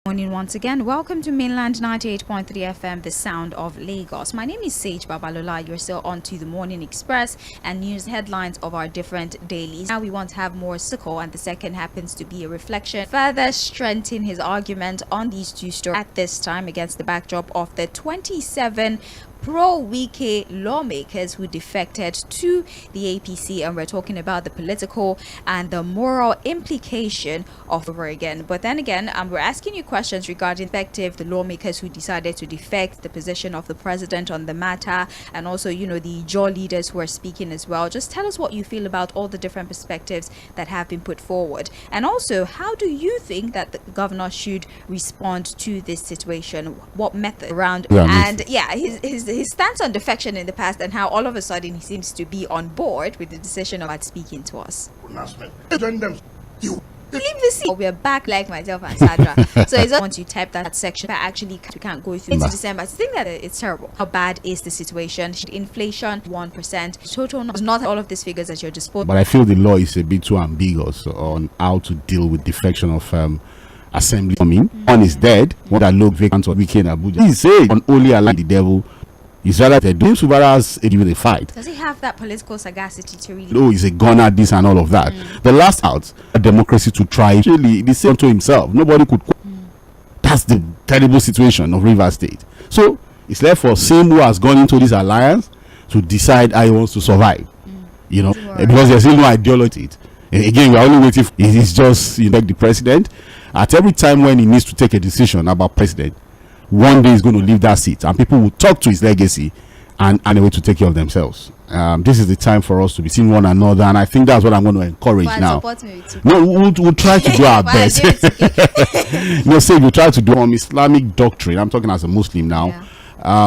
Morning once again. Welcome to Mainland 98.3 FM, the sound of Lagos. My name is Saheed Babalola. You're still on to the Morning Express and news headlines of our different dailies. Now we want to have more Soko, and the second happens to be a reflection. Further strengthen his argument on these two stories at this time against the backdrop of the 27 pro-Wike lawmakers who defected to the APC, and we're talking about the political and the moral implication of over again. But then again, we're asking you questions regarding effective the lawmakers who decided to defect, the position of the president on the matter, and also the Ijaw leaders who are speaking as well. Just tell us what you feel about all the different perspectives that have been put forward, and also how do you think that the governor should respond to this situation? What method around his stance on defection in the past, and how all of a sudden he seems to be on board with the decision of speaking to us. Leave the seat. We're back like myself and Sandra. So it's once you type that section, but actually we can't go through into December. I think that it's terrible. How bad is the situation? Inflation 1%. Total not all of these figures at your disposal. But I feel the law is a bit too ambiguous on how to deal with defection of assembly. One is dead. One that looked vacant on weekend Abuja. He said on only allow the devil. Is rather they do Subaras with a fight. Does he have that political sagacity to really? No, he's a gunner, this and all of that. The last out, a democracy to try. Actually, the same to himself. Nobody could. That's the terrible situation of Rivers State. So it's left for Sim, who has gone into this alliance, to decide how he wants to survive. Because there's still no ideology. Again, we're only waiting. He's just the president. At every time when he needs to take a decision about president, one day he's going to leave that seat, and people will talk to his legacy and a way to take care of themselves. This is the time for us to be seeing one another, and I think that's what I'm going to encourage now. No, we'll try to do our best. We'll try to do on Islamic doctrine. I'm talking as a Muslim now.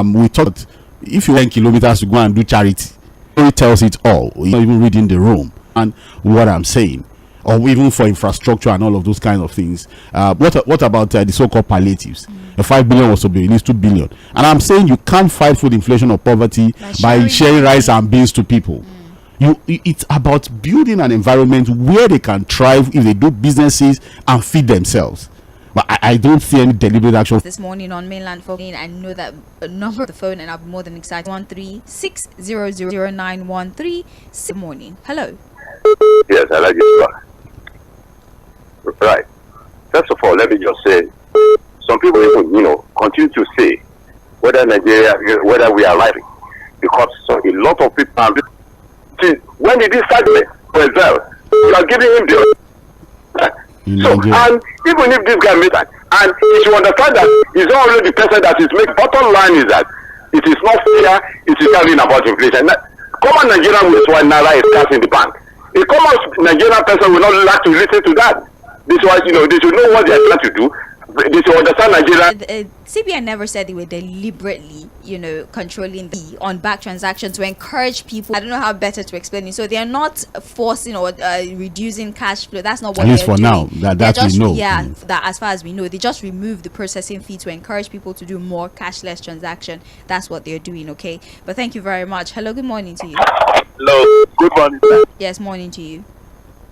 We thought if you 10 kilometers to go and do charity, it tells it all. You're not even reading the room and what I'm saying, or even for infrastructure and all of those kinds of things. What about the so-called palliatives? The 5 billion was to be released, 2 billion. And I'm saying you can't fight food inflation or poverty by sharing rice and beans to people. It's about building an environment where they can thrive if they do businesses and feed themselves. But I don't see any deliberate action. This morning on Mainland Focus, I know that number of the phone, and I'll be more than excited. 136000913. Good morning. Hello. Yes, I like it. Right. First of all, let me just say, some people even, continue to say whether we are right, because a lot of people. When did this start? Well, you are giving him the. And even if this guy made that, and you should understand that he's not only the person that is making. Bottom line is that it is not fair. It is talking about inflation. Common Nigerian with one naira is cash in the bank. A common Nigerian person will not like to listen to that. This was, they should know what they are trying to do. They should understand Nigeria. CBN never said they were deliberately, controlling the on-back transactions to encourage people. I don't know how better to explain it. So they are not forcing or reducing cash flow. That's not what. At least for now, that we know. Yeah, that as far as we know, they just remove the processing fee to encourage people to do more cashless transaction. That's what they're doing. Okay, but thank you very much. Hello, good morning to you. Hello, good morning. Yes, morning to you.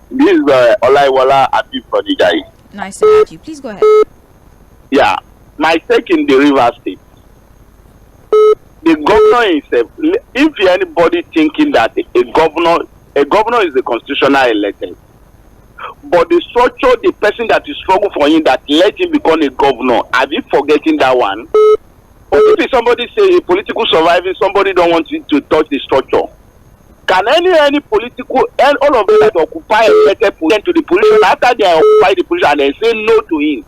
This is Olaiwola Abib from Ijai. Nice to meet you. Please go ahead. Yeah, my take in the River State. The governor himself, if anybody thinking that a governor is a constitutional elected, but the structure, the person that is struggling for him that let him become a governor, are you forgetting that one? Or if somebody say a political surviving, somebody don't want to touch the structure. Can any political, all of them that occupy a better position to the position after they occupy the position and they say no to him?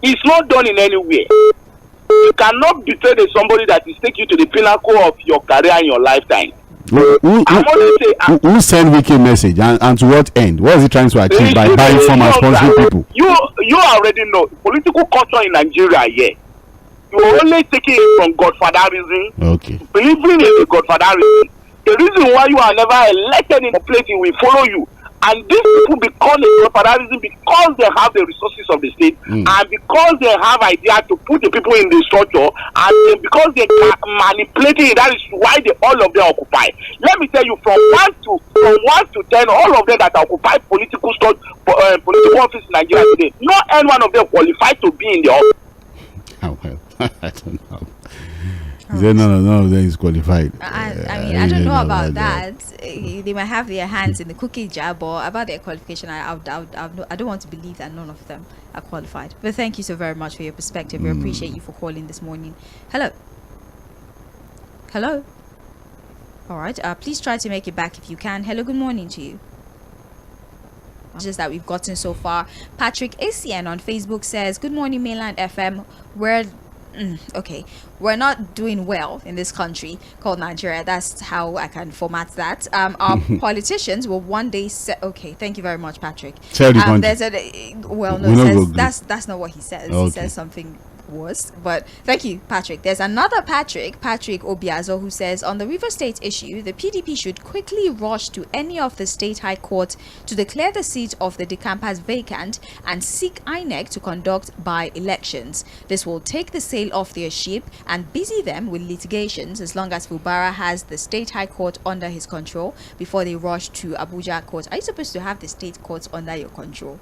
It's not done in any way. You cannot betray somebody that is taking you to the pinnacle of your career in your lifetime. Who send Wiki message and to what end? What is he trying to achieve by buying from and sponsoring people? You already know political culture in Nigeria here. You are only taking it from godfatherism. Okay. Believing in godfatherism. The reason why you are never elected in a place will follow you. And these people become a federalism because they have the resources of the state and because they have idea to put the people in the structure and because they are manipulating it. That is why all of them occupy. Let me tell you, from 1 to 10, all of them that occupy political office in Nigeria today, not any one of them qualified to be in the office. He said none of them is qualified. I mean, I don't know about that. They might have their hands in the cookie jar, but about their qualification, I don't want to believe that none of them are qualified. But thank you so very much for your perspective. We appreciate you for calling this morning. Hello. Hello. All right. Please try to make it back if you can. Hello. Good morning to you. Just that we've gotten so far. Patrick ACN on Facebook says, "Good morning, Mainland FM. We're not doing well in this country called Nigeria." That's how I can format that. Our politicians will one day say, okay, thank you very much, Patrick. There's that's not what he says. Okay. He says something worse, but thank you, Patrick. There's another Patrick Obiazo, who says, on the River State issue, the PDP should quickly rush to any of the state high courts to declare the seat of the decampers vacant and seek INEC to conduct by-elections. This will take the sail off their ship and busy them with litigations as long as Fubara has the state high court under his control before they rush to Abuja court. Are you supposed to have the state courts under your control?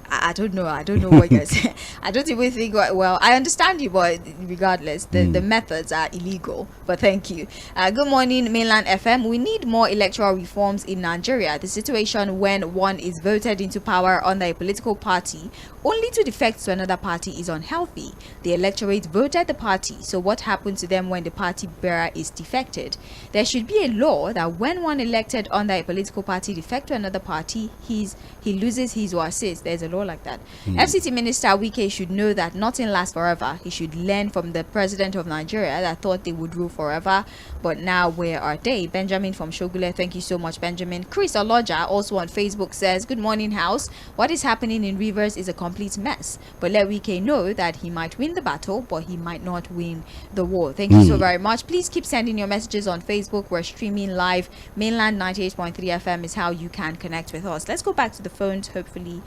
I don't know what you guys. I don't even think. Well, I understand you, but regardless, the methods are illegal. But thank you. Good morning, Mainland FM. We need more electoral reforms in Nigeria. The situation when one is voted into power under a political party only to defect to another party is unhealthy. The electorate voted the party, so what happens to them when the party bearer is defected? There should be a law that when one elected under a political party defect to another party, he loses his or her seat. There's a law like that. FCT Minister Wike should know that nothing lasts forever. He should learn from the president of Nigeria that thought they would rule forever, but now where are they? Benjamin from Shogule, thank you so much, Benjamin. Chris Oloja also on Facebook says, good morning, house. What is happening in Rivers is a complete mess, but let Wike know that he might win the battle, but he might not win the war. Thank you so very much. Please keep sending your messages on Facebook. We're streaming live. Mainland 98.3 FM is how you can connect with us. Let's go back to the phones. Hopefully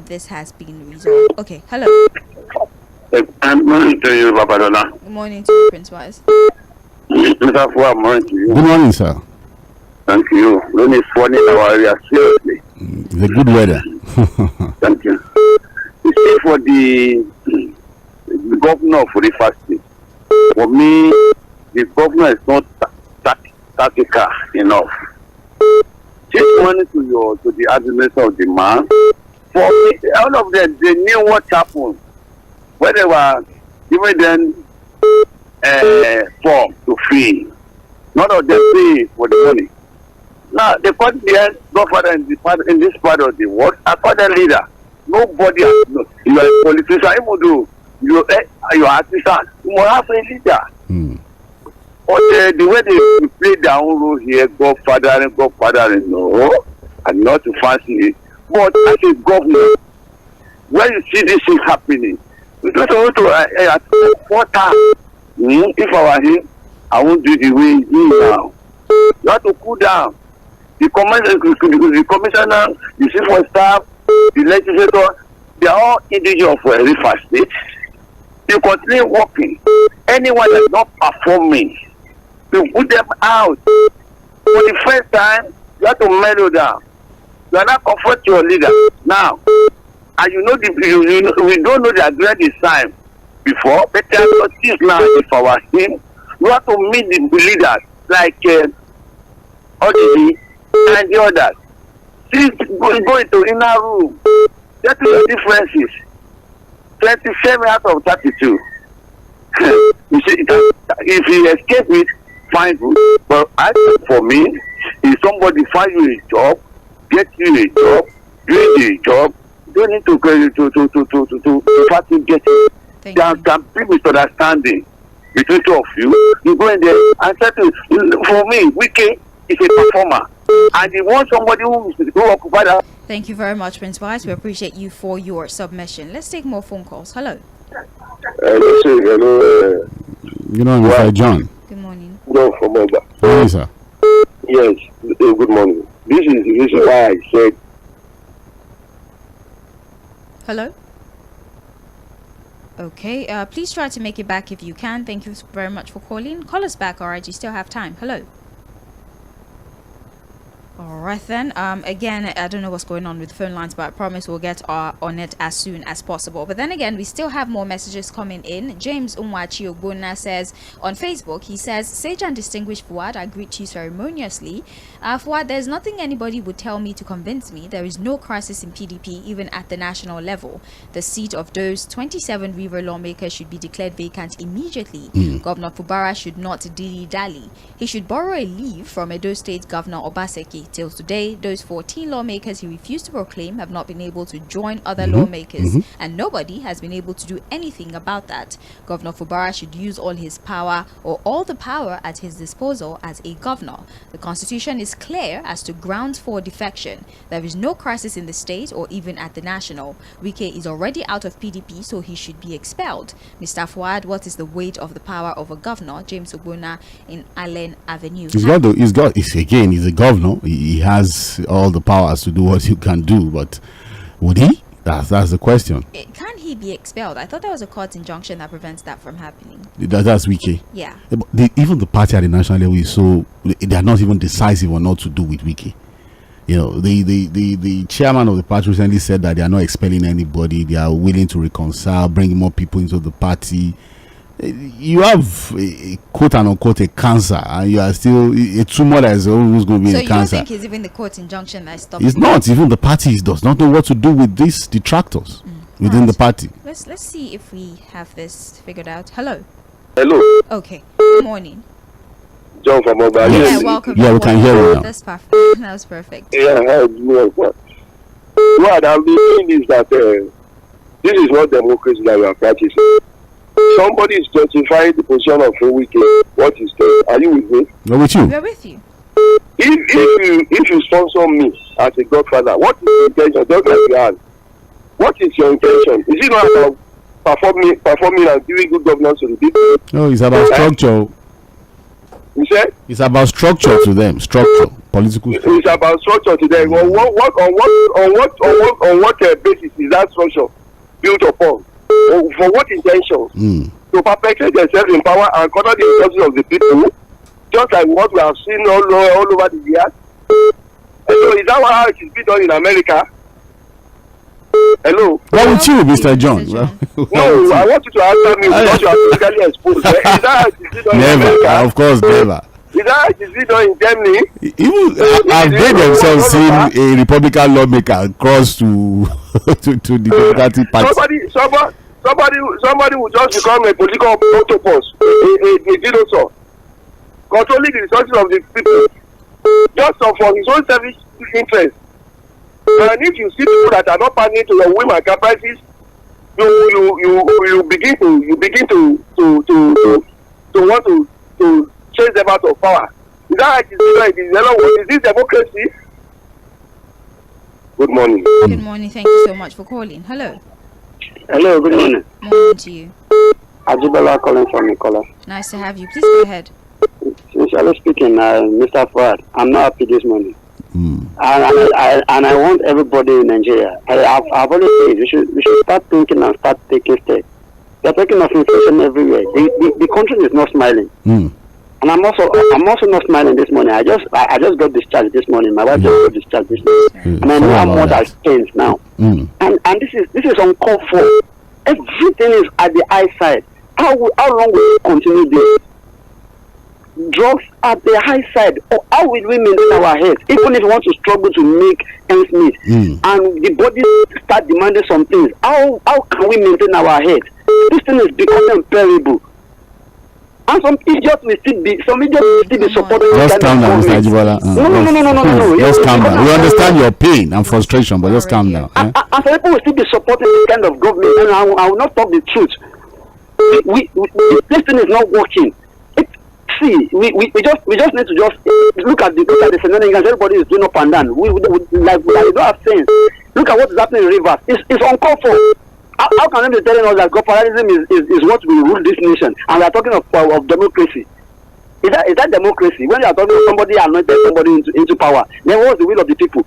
this has been resolved. Okay, hello. Good morning to you, Babalola. Good morning to you, Prince Wise. Mr. Fuhad, morning to you. Good morning, sir. Thank you. When it's funny in our area, seriously. The good weather. Thank you. You see, for the governor of River State, for me, the governor is not tactical enough. Just money to the administration of the man. For me, all of them, they knew what happened when they were giving them form to free. None of them pay for the money. Now, the party behind Godfather in this part of the world, a father leader. Nobody has known. You are a politician, even though you are artisan, you must have a leader. But the way they play their own role here, Godfather, no, and not to fancy it. But as a governor, when you see this thing happening, we don't want to at 4 times. If I were him, I won't do the way he is now. You have to cool down. The commissioner, the chief of staff, the legislator, they are all individuals for a River State. You continue working. Anyone that is not performing, you put them out. For the first time, you have to mellow down. You are not comfort your leader now. And you know we don't know the agreement is signed before, but there are justice now if our team. You have to meet the leaders like ODB and the others. Please go into inner room. Get to your differences. 27 out of 32. You see, if you escape it, fine good. But I think for me, if somebody find you a job, get you a job, doing a job, you don't need to practice get it. There can be misunderstanding between two of you. You go in there and settle. For me, Wike is a performer. And you want somebody who occupy that. Thank you very much, Prince Wise. We appreciate you for your submission. Let's take more phone calls. Hello. Hello. You know, Mr. John. Good morning. No, from Oba. Yes, sir. Yes, good morning. This is the reason why I said. Hello. Okay, please try to make it back if you can. Thank you very much for calling. Call us back, alright? You still have time. Hello. All right then. Again, I don't know what's going on with phone lines, but I promise we'll get on it as soon as possible. But then again, we still have more messages coming in. James Umwachi Ogbonna says on Facebook, he says, Sage and distinguished Fuhad, I greet you ceremoniously. Fuhad, there's nothing anybody would tell me to convince me. There is no crisis in PDP, even at the national level. The seat of those 27 river lawmakers should be declared vacant immediately. Governor Fubara should not dilly-dally. He should borrow a leave from Edo State Governor Obaseki. Till today, those 14 lawmakers he refused to proclaim have not been able to join other lawmakers, and nobody has been able to do anything about that. Governor Fubara should use all his power, or all the power at his disposal as a governor. The constitution is clear as to grounds for defection. There is no crisis in the state or even at the national. Wike is already out of PDP, so he should be expelled. Mr. Fuhad, what is the weight of the power of a governor? James Ogbonna in Allen Avenue. He's a governor. He has all the powers to do what you can do, but would he? That's the question. Can he be expelled? I thought there was a court injunction that prevents that from happening. That's Wike. Yeah. Even the party at the national level is so, they are not even decisive on what to do with Wike. You know, the chairman of the party recently said that they are not expelling anybody. They are willing to reconcile, bring more people into the party. You have a quote unquote a cancer, and you are still a tumor that is always going to be a cancer. So you think it's even the court injunction that is stopping? It's not. Even the party does not know what to do with these detractors within the party. Let's see if we have this figured out. Hello. Hello. Okay. Good morning. John from Mobile. Yes. Yeah, welcome. Yeah, we can hear you now. That's perfect. That was perfect. Yeah, what I'm doing is that this is not democracy that we are practicing. Somebody is justifying the position of a wicked. What is that? Are you with me? We're with you. We're with you. If you sponsor me as a godfather, what is the intention? Just like you asked. What is your intention? Is it not about performing and giving good governance to the people? No, it's about structure. You said? It's about structure to them. Structure. Political structure. It's about structure to them. On what basis is that structure built upon? For what intention? To perpetuate themselves in power and corner the interests of the people, just like what we have seen all over the years. So is that how it is being done in America? Hello? Well, with you, Mr. John. No, I want you to answer me because you are physically exposed. Is that how it is being done in America? Never, of course, never. Is that how it is being done in Germany? Even I've they themselves seen a Republican lawmaker cross to the Democratic Party. Somebody will just become a political octopus, a dinosaur, controlling the resources of the people, just for his own selfish interest. And if you see people that are not pandering to your whim and caprices, you begin to want to chase them out of power. Is that is this democracy? Good morning. Good morning. Thank you so much for calling. Hello. Hello, good morning. Morning to you. Ajibola calling from Nicola. Nice to have you. Please go ahead. Sincerely speaking, Mr. Fuhad, I'm not happy this morning. And I want everybody in Nigeria. I've always said we should start thinking and start taking steps. They're talking of inflation everywhere. The country is not smiling. And I'm also not smiling this morning. I just got discharged this morning. My wife just got discharged this morning. And I know how much has changed now. And this is uncalled for. Everything is at the high side. How long will we continue this? Drugs at the high side. Or how will we maintain our health? Even if we want to struggle to make ends meet, and the body start demanding some things, how can we maintain our health? This thing is becoming unbearable. And some idiots will still be supporting. Just calm down, Mr. Ajibola. No. Just calm down. We understand your pain and frustration, but just calm down. And some people will still be supporting this kind of government, and I will not talk the truth. This thing is not working. We just need to just look at the scenario. Everybody is doing up and down. We don't have sense. Look at what is happening in Rivers. It's uncalled for. How can they be telling us that corporatism is what will rule this nation, and we are talking of democracy? Is that democracy? When you are talking of somebody anointed somebody into power, then what's the will of the people?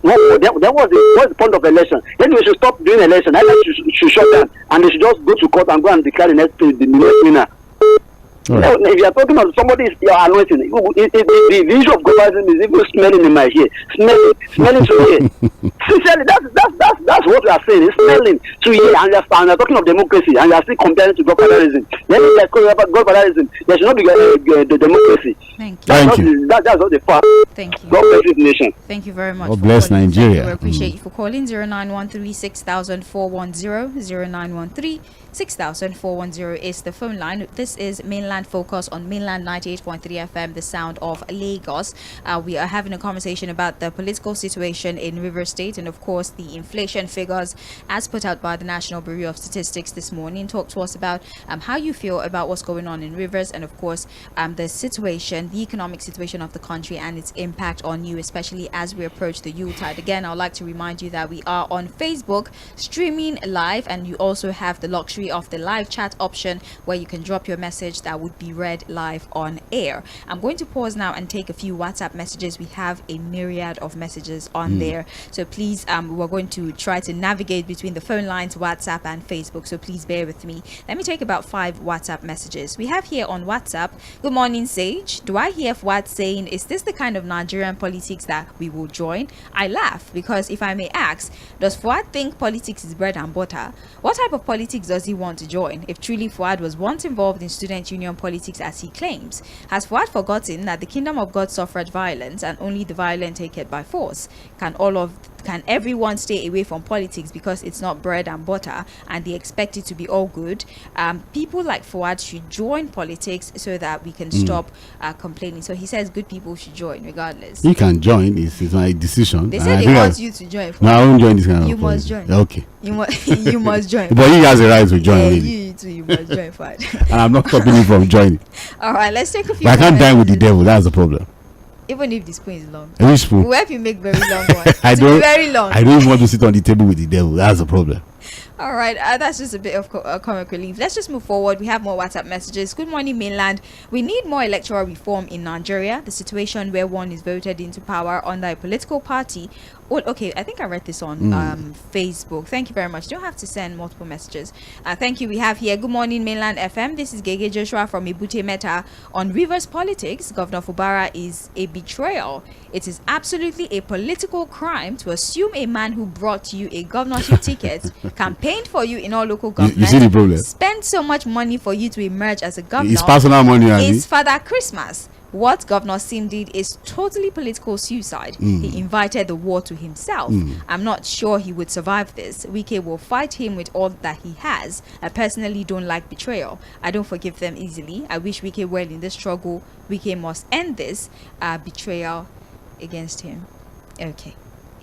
What's the point of election? Then we should stop doing election. Then should shut down, and they should just go to court and go and declare the next winner. Right. If you are talking of somebody you are anointing, the issue of globalism is even smelling in my ear, smelling to ear. Sincerely, that's what we are saying. It's smelling to ear, and you are talking of democracy, and you are still comparing to globalism. Then if you are talking about globalism, there should not be the democracy. Thank you. Thank you. That's not the fact. Thank you. God bless this nation. Thank you very much. God bless calling. Nigeria. We appreciate you for calling 0913-6410 0913-6410 is the phone line. This is Mainland Focus on Mainland 98.3 FM, the sound of Lagos. We are having a conversation about the political situation in Rivers State and, of course, the inflation figures as put out by the National Bureau of Statistics this morning. Talk to us about how you feel about what's going on in Rivers and, of course, the situation, the economic situation of the country and its impact on you, especially as we approach the Yuletide. Again, I would like to remind you that we are on Facebook streaming live, and you also have the luxury of the live chat option where you can drop your message that would be read live on air. I'm going to pause now and take a few WhatsApp messages. We have a myriad of messages on there, so please we're going to try to navigate between the phone lines, WhatsApp and Facebook, so please bear with me. Let me take about 5 WhatsApp messages. We have here on WhatsApp: good morning, Sage. Do I hear Fuhad saying, is this the kind of Nigerian politics that we will join? I laugh because, if I may ask, does Fuhad think politics is bread and butter? What type of politics does he want to join? If truly Fuhad was once involved in student union politics as he claims, has Fuhad forgotten that the kingdom of God suffered violence and only the violent take it by force? Can everyone stay away from politics because it's not bread and butter and they expect it to be all good? People like Fuhad should join politics so that we can stop complaining. So he says good people should join regardless. You can join. It's my decision. They said they want you to join. No, I won't join this kind of You must politics. join. Okay. You must join. But he has a right to join. Yeah, Really. you too, you must join Fuhad. And I'm not stopping him from joining. All right, let's take a few. But I can't more dine with the messages. devil. That's the problem. Even if the spoon is long. Which spoon? We'll help you make very long ones. I To be don't. very long. I don't even want to sit on the table with the devil. That's the problem. All right, that's just a bit of comic relief. Let's just move forward. We have more WhatsApp messages. Good morning, Mainland. We need more electoral reform in Nigeria. The situation where one is voted into power under a political party. Oh, okay, I think I read this on Facebook. Thank you very much. You don't have to send multiple messages. Thank you. We have here, good morning, Mainland FM. This is Tğğ Joshua from Ebute Metta. On Rivers politics, Governor Fubara is a betrayal. It is absolutely a political crime to assume a man who brought you a governorship ticket, campaigned for you in all local government, You see the problem? spent so much money for you to emerge as a governor. It's personal money, Andy. It's Father Christmas. What Governor Sim did is totally political suicide. He invited the war to himself. I'm not sure he would survive this. Wike will fight him with all that he has. I personally don't like betrayal. I don't forgive them easily. I wish Wike well in this struggle. Wike must end this betrayal against him. Okay.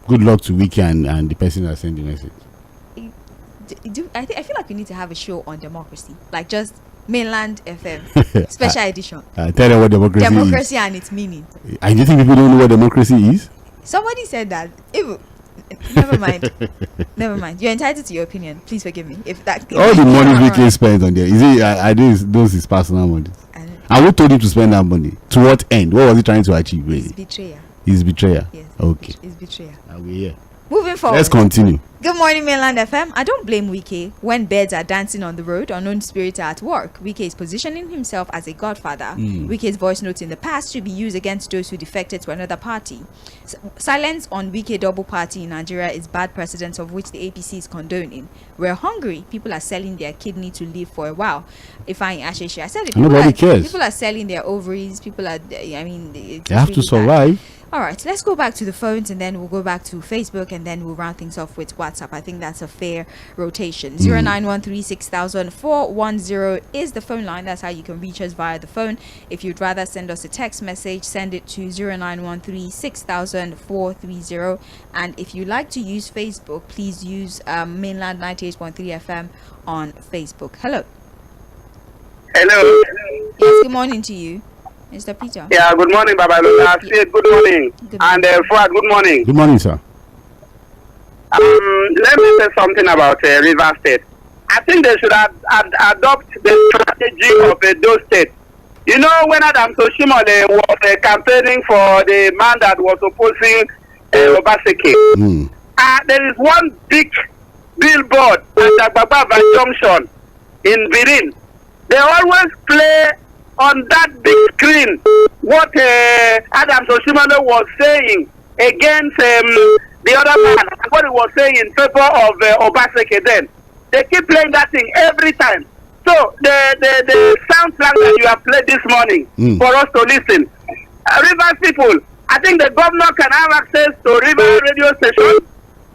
Good luck to Wiki and the person that sent the message. I feel like we need to have a show on democracy, like just Mainland FM special edition. Tell them what democracy is. And its meaning. And you think people don't know what democracy is? Somebody said that. Never mind. Never mind. You're entitled to your opinion. Please forgive me. If that All the money Wiki spent on there, is it? Those his personal money. And who told him to spend that money? To what end? What was he trying to achieve? Really? It's betrayal. His betrayer. Yes. Okay. It's betrayal. We're here. Moving forward. Let's continue. Good morning, Mainland FM. I don't blame Wike. When birds are dancing on the road, unknown spirits are at work. Wike is positioning himself as a godfather. Wike's voice notes in the past should be used against those who defected to another party. Silence on Wike double party in Nigeria is bad precedent of which the APC is condoning. We're hungry. People are selling their kidney to live for a while. If I said it. Nobody cares. People are selling their ovaries. People are. They have to survive. All right, let's go back to the phones and then we'll go back to Facebook and then we'll round things off with WhatsApp. I think that's a fair rotation. 0913-6410 is the phone line. That's how you can reach us via the phone. If you'd rather send us a text message, send it to 0913-6000-430. And if you like to use Facebook, please use Mainland 98.3 FM on Facebook. Hello. Hello. Yes, good morning to you, Mr. Peter. Yeah, good morning, Babalola. Saheed, good morning. And Fuhad, good morning. Good morning, sir. Let me say something about Rivers State. I think they should adopt the strategy of those states. You know, when Adam Soshimole was campaigning for the man that was opposing Obaseki, there is one big billboard at the Bababa Junction in Birin. They always play on that big screen what Adams Oshiomhole was saying against the other man, and what he was saying in favor of Obaseki then. They keep playing that thing every time. So the soundtrack that you have played this morning for us to listen. Rivers people, I think the governor can have access to River radio station,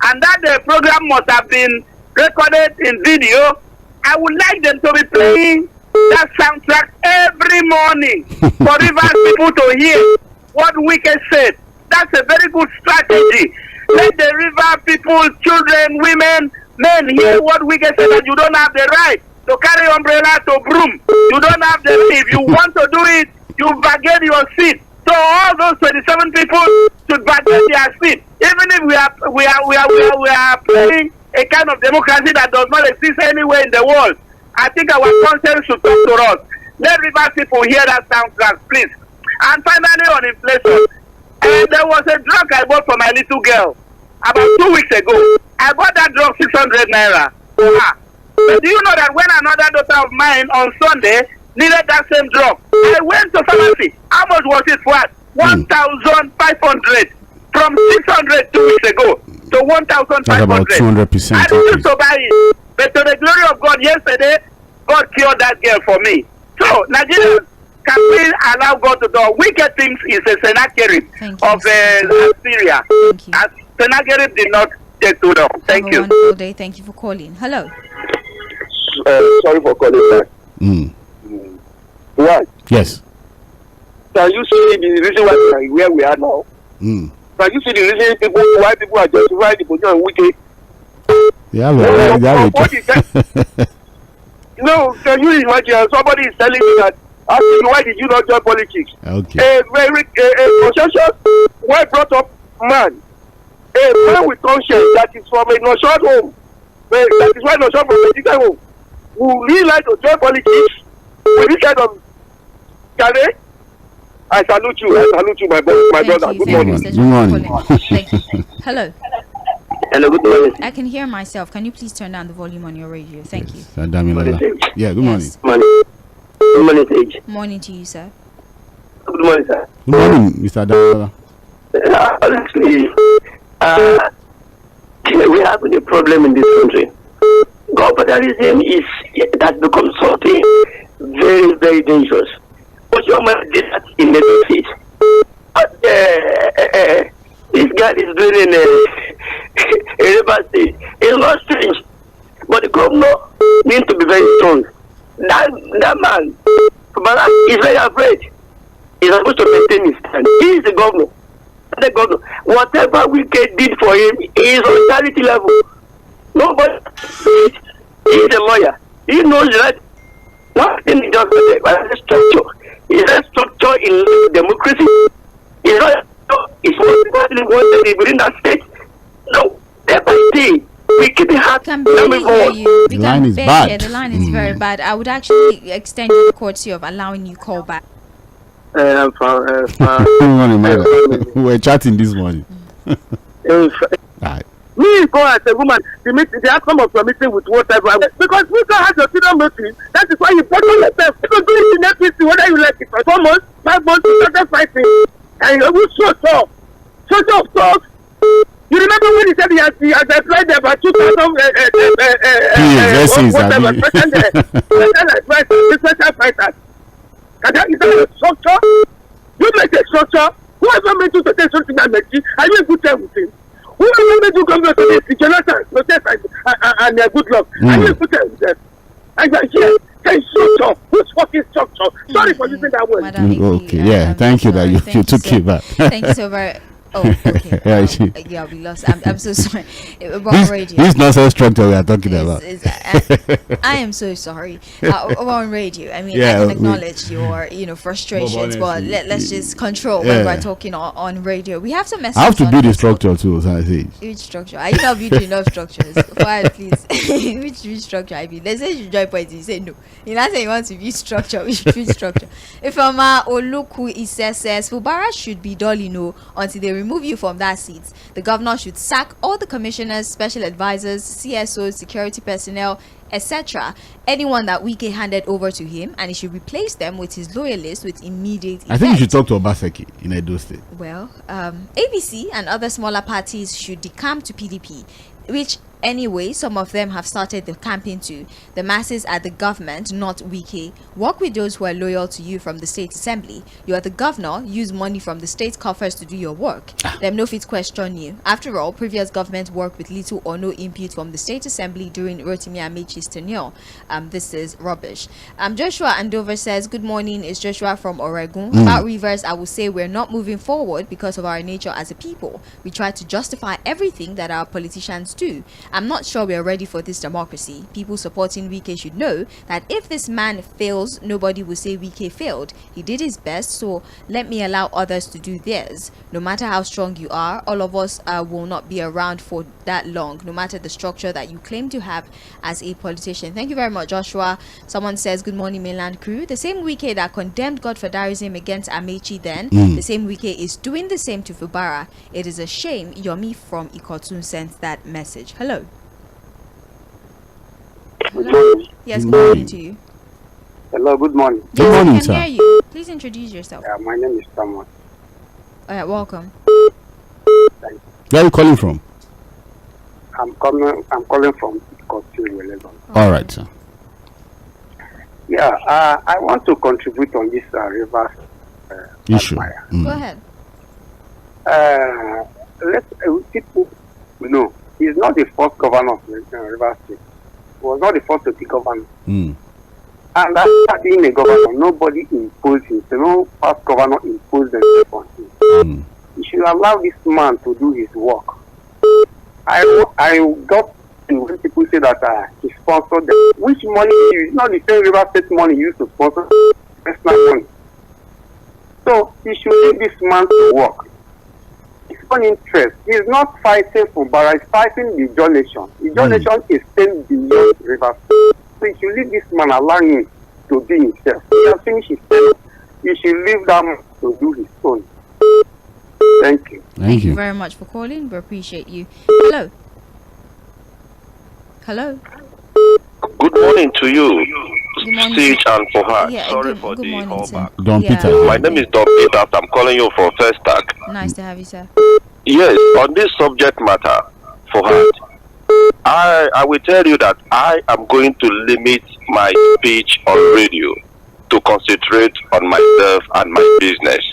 and that program must have been recorded in video. I would like them to be playing that soundtrack every morning for Rivers people to hear what Wike said. That's a very good strategy. Let the River people, children, women, men hear what Wike said, that you don't have the right to carry umbrella to broom. You don't have the right. If you want to do it, you bargain your seat. So all those 27 people should bargain their seat. Even if we are playing a kind of democracy that does not exist anywhere in the world, I think our conscience should talk to us. Let Rivers people hear that soundtrack, please. And finally, on inflation, there was a drug I bought for my little girl about 2 weeks ago. I bought that drug 600 naira for her. But do you know that when another daughter of mine on Sunday needed that same drug, I went to pharmacy. How much was it for? 1,500 from 600 2 weeks ago to 1,500. That's about 200%. I refused to buy it. But to the glory of God, yesterday, God cured that girl for me. So, Nigerians, can we allow God to do wicked things? Is a Sennacherib of Syria. As Sennacherib did not take too long. Thank you. Have a wonderful day. Thank you for calling. Hello. Sorry for calling back. What? Yes. Can you see the reason where we are now? Can you see the reason why people are justifying the position of wicked? Yeah, no, can you imagine somebody is telling me that asking you why did you not join politics? Okay. A very conscientious, well brought up man, a man with conscience that is from a non-short home, that is why non-short from a political home, who really like to join politics with this kind of career. I salute you, my brother. Good morning. Good morning. Thank you. Hello. Hello, good morning. I can hear myself. Can you please turn down the volume on your radio? Thank you. Yeah, good morning. Good morning, Sage. Morning to you, sir. Good morning, sir. Good morning, Mr. Damilola. Honestly, we have a problem in this country. Godfatherism has become something very, very dangerous. But your man did that in the state. This guy is doing in a river state. It's not strange. But the governor needs to be very strong. That man, is very afraid. He's supposed to maintain his stand. He is the governor. The governor. Whatever we did for him is on charity level. Nobody. He's a lawyer. He knows that one thing is just a structure. Is a structure in democracy. It's not within that state. No, day we keep it hard. Can barely hear you. The line is bad. Yeah, the line is very bad. I would actually extend you the courtesy of allowing you call back. Good morning, man. We're chatting this morning. Right. Me go as a woman, the outcome of your meeting with whatever. Because we don't have your freedom meeting. That is why you put on yourself. You can do it in APC, whether you like it for 4 months, 5 months, you started fighting. And you will show up. You remember when he said he has applied about 2,000 special fighters. And that is a structure. You make a structure. Whoever made you to take something that makes you, are you a good time with him? Whoever made you come to this, Jonathan, protest and good luck. Are you a good time with them? And here, say structure. Who's fucking structure? Sorry for using that word. Okay, yeah, thank you that you took it back. Thank you so very much. Oh, okay. Yeah, we lost. I'm so sorry. About radio. This nonsense structure we are talking about. I am so sorry. About radio. I mean, I can acknowledge your frustrations, but let's just control when we're talking on radio. We have some messages. I have to build the structure too, so I say. Which structure? Are you not building enough structures? Fuhad, please. which structure I build? They say you join politics. You say no. You not say you want to build structure. Which structure? If Oluku Ise says Fubara should be dull, until they remove you from that seat. The governor should sack all the commissioners, special advisors, CSOs, security personnel, etc. Anyone that Wike handed over to him, and he should replace them with his loyalists with immediate effect. I think you should talk to Obaseki in Edo State. Well, ABC and other smaller parties should decamp to PDP, which anyway some of them have started the campaign to. The masses are the government, not Wike. Work with those who are loyal to you from the state assembly. You are the governor. Use money from the state coffers to do your work. Them no fit question you. After all, previous governments worked with little or no input from the state assembly during Rotimi Amechi's tenure. This is rubbish. Joshua Andover says, good morning, it's Joshua from Oregon. About Rivers, I will say we're not moving forward because of our nature as a people. We try to justify everything that our politicians do. I'm not sure we are ready for this democracy. People supporting Wike should know that if this man fails, nobody will say Wike failed. He did his best, so let me allow others to do theirs. No matter how strong you are, all of us will not be around for that long, no matter the structure that you claim to have as a politician. Thank you very much, Joshua. Someone says, good morning, mainland crew. The same Wike that condemned godfatherism against Amechi then, the same Wike is doing the same to Fubara. It is a shame. Yomi from Ikotun sent that message. Hello. Hello. Yes, good morning to you. Hello, good morning. Yes, Good morning, I can sir. hear you. Please introduce yourself. My name is Samuel. Welcome. Where are you calling from? I'm calling from Lagos. All right, sir. Yeah, I want to contribute on this reverse Issue. fire. Go ahead. Let people know he's not the first governor of Rivers State. He was not the first to be governor. And after being a governor, nobody imposed him. So no past governor imposed themselves on him. You should allow this man to do his work. I got when people say that he sponsored them. Which money he used? Not the same River State money used to sponsor personal money. So he should leave this man to work. His own interest. He's not fighting for Bara, he's fighting the Ijaw nation. The Ijaw nation is still beyond River State. So you should leave this man, allow him to be himself. He has finished his term. You should leave that man to do his own. Thank you. Thank you very much for calling. We appreciate you. Hello. Hello. Good morning to you, Good morning. Sage and Fuhad. Yeah, Sorry good for the morning, callback. sir. Don Yeah. Peter. My name is Don Peter. I'm calling you for first tag. Nice to have you, sir. Yes, on this subject matter, Fuhad, I will tell you that I am going to limit my speech on radio to concentrate on myself and my business.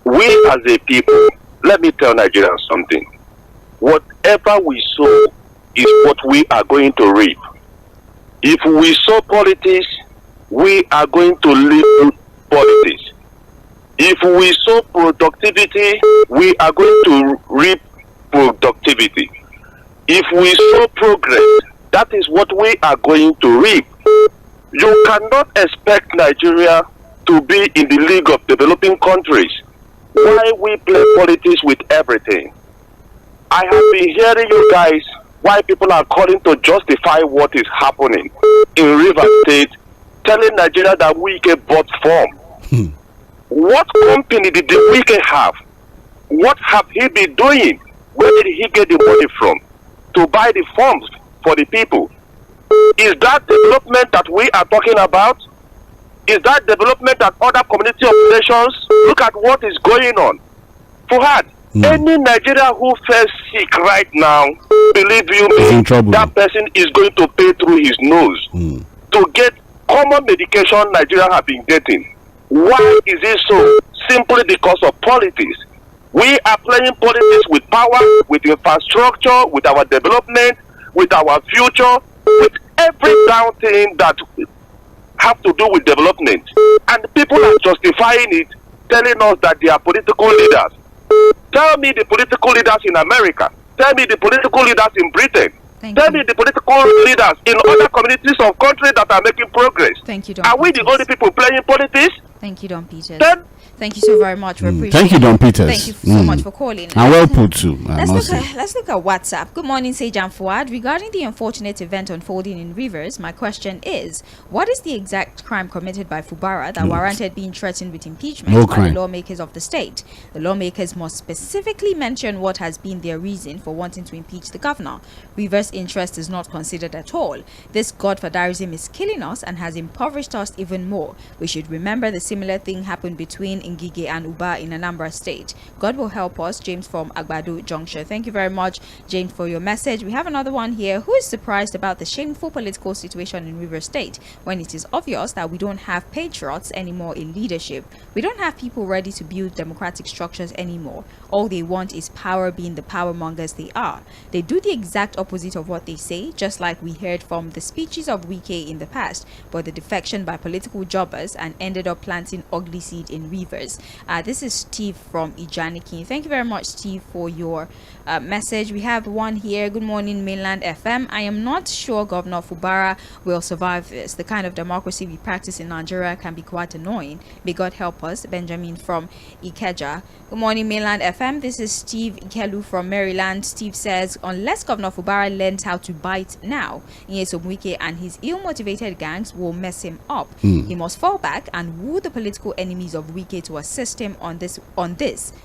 We as a people, let me tell Nigerians something. Whatever we sow is what we are going to reap. If we sow politics, we are going to live politics. If we sow productivity, we are going to reap productivity. If we sow progress, that is what we are going to reap. You cannot expect Nigeria to be in the league of developing countries. Why we play politics with everything? I have been hearing you guys why people are calling to justify what is happening in Rivers State, telling Nigeria that Wike bought form. What company did the Wike have? What have he been doing? Where did he get the money from to buy the forms for the people? Is that development that we are talking about? Is that development that other community of nations? Look at what is going on. Fuhad, any Nigeria who fell sick right now, believe you me, that person is going to pay through his nose to get common medication Nigeria have been getting. Why is it so? Simply because of politics. We are playing politics with power, with infrastructure, with our development, with our future, with every down thing that have to do with development. And people are justifying it, telling us that they are political leaders. Tell me the political leaders in America. Tell me the political leaders in Britain. Tell me the political leaders in other communities of countries that are making progress. Thank you, Don Are we the only people playing politics? Thank you, Don Peters. Then Thank you so very much. We appreciate Thank you, Don Peters. Thank you so much for calling. And well put too. Let's look at WhatsApp. Good morning, Sage and Fuad. Regarding the unfortunate event unfolding in Rivers, my question is, what is the exact crime committed by Fubara that warranted being threatened with impeachment by the lawmakers of the state? The lawmakers must specifically mention what has been their reason for wanting to impeach the governor. Rivers' interest is not considered at all. This godfatherism is killing us and has impoverished us even more. We should remember the similar thing happened between Ngige and Uba in Anambra State. God will help us. James from Agbado Junction. Thank you very much, James, for your message. We have another one here. Who is surprised about the shameful political situation in River State when it is obvious that we don't have patriots anymore in leadership? We don't have people ready to build democratic structures anymore. All they want is power, being the power mongers they are. They do the exact opposite of what they say, just like we heard from the speeches of Wike in the past, but the defection by political jobbers and ended up planting ugly seed in Rivers. This is Steve from Ijaniki. Thank you very much, Steve, for your message. We have one here. Good morning, Mainland FM. I am not sure Governor Fubara will survive this. The kind of democracy we practice in Nigeria can be quite annoying. May God help us. Benjamin from Ikeja. Good morning, Mainland FM. This is Steve Ikelu from Maryland. Steve says, unless Governor Fubara learns how to bite now, Nyesom and his ill-motivated gangs will mess him up. He must fall back and woo the political enemies of Wike to assist him on this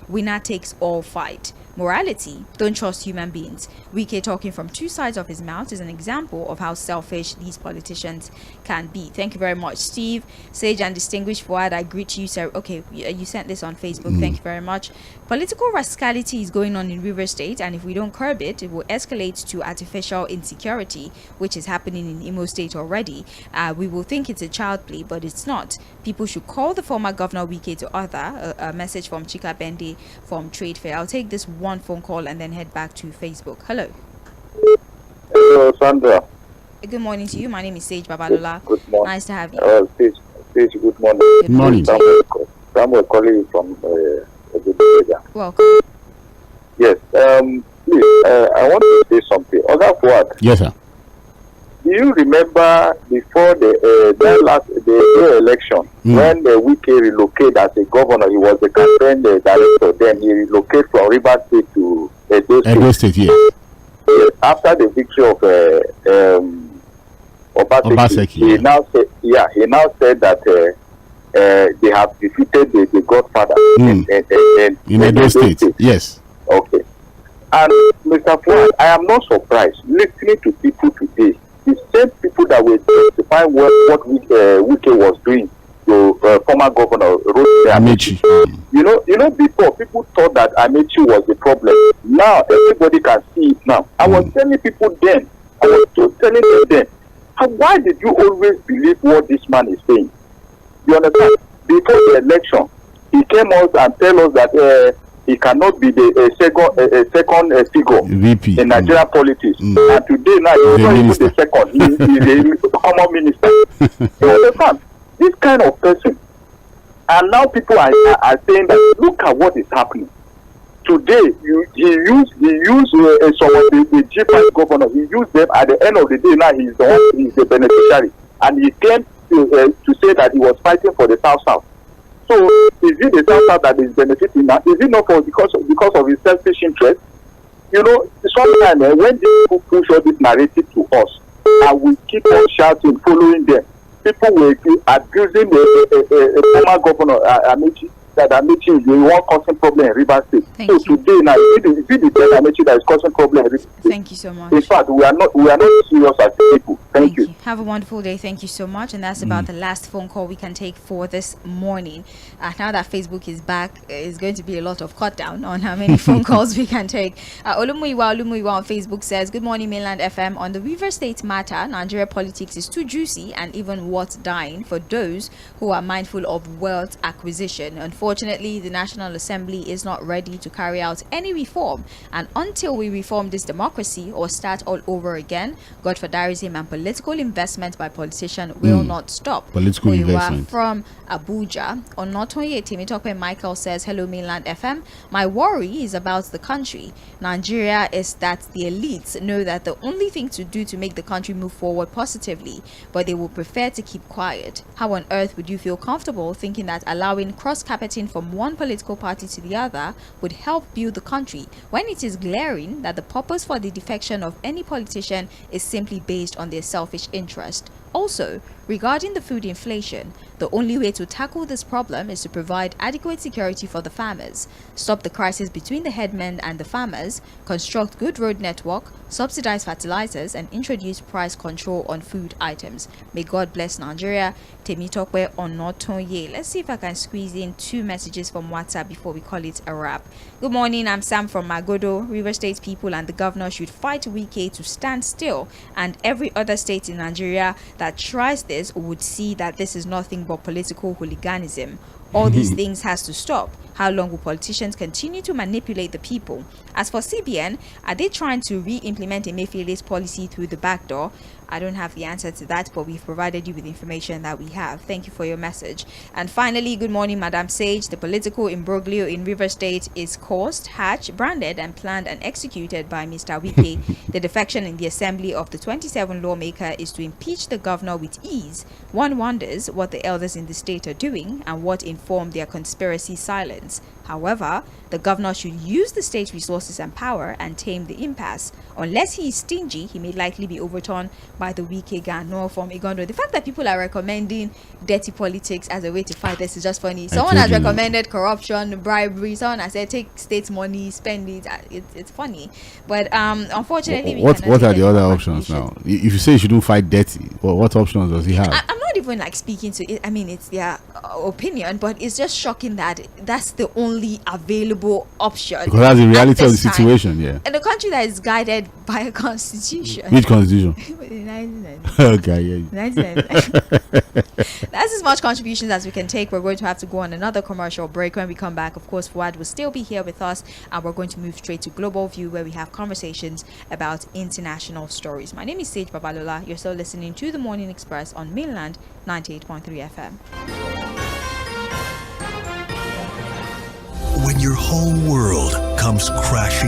winner takes all fight. Morality, don't trust human beings. Wike talking from two sides of his mouth is an example of how selfish these politicians can be. Thank you very much, Steve. Sage and distinguished Fuad, I greet you, sir. Okay, you sent this on Facebook. Thank you very much. Political rascality is going on in River State, and if we don't curb it, it will escalate to artificial insecurity, which is happening in Imo State already. We will think it's a child play, but it's not. People should call the former governor Wike to order. A message from Chika Bende from Trade Fair. I'll take this one phone call and then head back to Facebook. Hello. Hello, Sandra. Good morning to you. My name is Sage Babalola. Good morning. Nice to have you. Sage, good morning. Good morning. Samuel calling you from Welcome. Yes. Please, I want to say something. Other Fuad. Yes, sir. Do you remember before the election when the Wike relocated as a governor? He was the campaign director. Then he relocated from Rivers State to Edo State. Yes. After the victory of Obaseki, he now said that they have defeated the Godfather in Edo State. Yes. Okay. And Mr. Fuad, I am not surprised listening to people today. The same people that were justifying what Wike was doing to former governor Amechi. You know, before people thought that Amechi was the problem. Now everybody can see it now. I was telling people then. I was telling them then. Why did you always believe what this man is saying? You understand? Before the election, he came out and tell us that he cannot be the second figure VP in Nigerian politics. And today now he's not even the second. He's a common minister. You understand? This kind of person. And now people are saying that look at what is happening. Today he used some of the G5 governor. He used them. At the end of the day now he's the beneficiary. And he claimed to say that he was fighting for the South. So is it the South that is benefiting now? Is it not because of his selfish interest? You know, sometimes when people push all this narrative to us and we keep on shouting, following them, people will be abusing the former governor Amechi, that Amechi is the one causing problem in Rivers State. Thank you. Today now, is it the Amechi that is causing problem in Rivers State? Thank you so much. In fact, we are not serious as people. Thank you. Have a wonderful day. Thank you so much. And that's about the last phone call we can take for this morning. Now that Facebook is back, it's going to be a lot of cut down on how many phone calls we can take. Olumuyiwa on Facebook says, good morning, Mainland FM. On the River State matter, Nigeria politics is too juicy and even worth dying for those who are mindful of wealth acquisition. Unfortunately, Unfortunately, the National Assembly is not ready to carry out any reform, and until we reform this democracy or start all over again, godfatherism and political investment by politicians will not stop. Political investment. From Abuja, Tᴜɪᴛᴛᴇʀ Michael says, hello Mainland FM. My worry is about the country. Nigeria is that the elites know that the only thing to do to make the country move forward positively, but they will prefer to keep quiet. How on earth would you feel comfortable thinking that allowing cross-carpeting from one political party to the other would help build the country, when it is glaring that the purpose for the defection of any politician is simply based on their selfish interest? Also, regarding the food inflation, the only way to tackle this problem is to provide adequate security for the farmers, stop the crisis between the headmen and the farmers, construct good road network, subsidize fertilizers, and introduce price control on food items. May God bless Nigeria. Tᴜɪᴛᴛᴇʀ. Let's see if I can squeeze in 2 messages from WhatsApp before we call it a wrap. Good morning, I'm Sam from Magodo. River State people and the governor should fight WİKE to stand still, and every other state in Nigeria that tries this would see that this is nothing but political hooliganism. All these things has to stop. How long will politicians continue to manipulate the people? As for CBN, are they trying to re-implement Emefiele's policy through the back door? I don't have the answer to that, but we've provided you with information that we have. Thank you for your message. And finally, good morning, Madam Sage. The political imbroglio in River State is caused, hatched, branded, and planned and executed by Mr. WİKE. The defection in the assembly of the 27 lawmaker is to impeach the governor with ease. One wonders what the elders in the state are doing and what informed their conspiracy silence. However, the governor should use the state's resources and power and tame the impasse. Unless he is stingy, he may likely be overturned by the WİKE gang. No, from Igondo. The fact that people are recommending dirty politics as a way to fight this is just funny. Someone has recommended corruption, bribery. Someone has said take state money, spend it. It's funny, but unfortunately, what are the other options now? If you say you shouldn't fight dirty, well, what options does he have? I'm not even like speaking to it. I mean, it's their opinion, but it's just shocking that that's the only available option. Because that's the reality of the situation, yeah. In a country that is guided by a constitution. Which constitution? Okay, yeah. That's as much contributions as we can take. We're going to have to go on another commercial break. When we come back, of course, Fuhad will still be here with us, and we're going to move straight to Global View, where we have conversations about international stories. My name is Sage Babalola. You're still listening to The Morning Express on Mainland 98.3 FM. When your whole world comes crashing